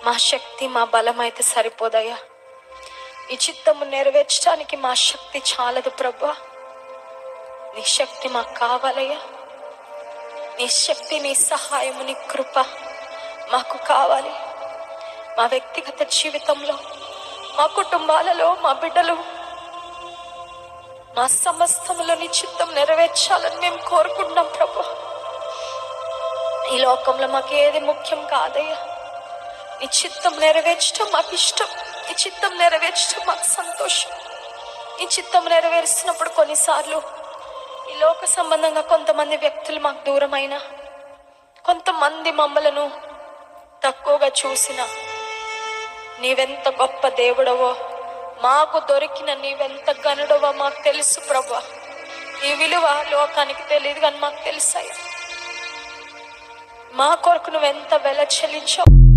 మా శక్తి మా బలం అయితే సరిపోదయ్యా. నీ చిత్తము నెరవేర్చడానికి మా శక్తి చాలదు ప్రభా. నీ శక్తి మాకు కావాలయ్యా. నీ శక్తి, నీ సహాయము, నీ కృప మాకు కావాలి. మా వ్యక్తిగత జీవితంలో, మా కుటుంబాలలో, మా బిడ్డలు, మా సమస్తములో నీ చిత్తం నెరవేర్చాలని మేము కోరుకుంటున్నాం ప్రభా. ఈ లోకంలో మాకు ఏది ముఖ్యం కాదయ్యా. నీ చిత్తం నెరవేర్చడం మాకు ఇష్టం. నీ చిత్తం నెరవేర్చడం మాకు సంతోషం. నీ చిత్తం నెరవేరుస్తున్నప్పుడు కొన్నిసార్లు ఈ లోక సంబంధంగా కొంతమంది వ్యక్తులు మాకు దూరమైన, కొంతమంది మమ్మలను తక్కువగా చూసిన, నీవెంత గొప్ప దేవుడవో, మాకు దొరికిన నీవెంత గనుడవో మాకు తెలుసు ప్రభా. ఈ విలువ లోకానికి తెలియదు కానీ మాకు తెలుసయ్యా. మా కొరకు నువ్వెంత వెల చెల్లించావు.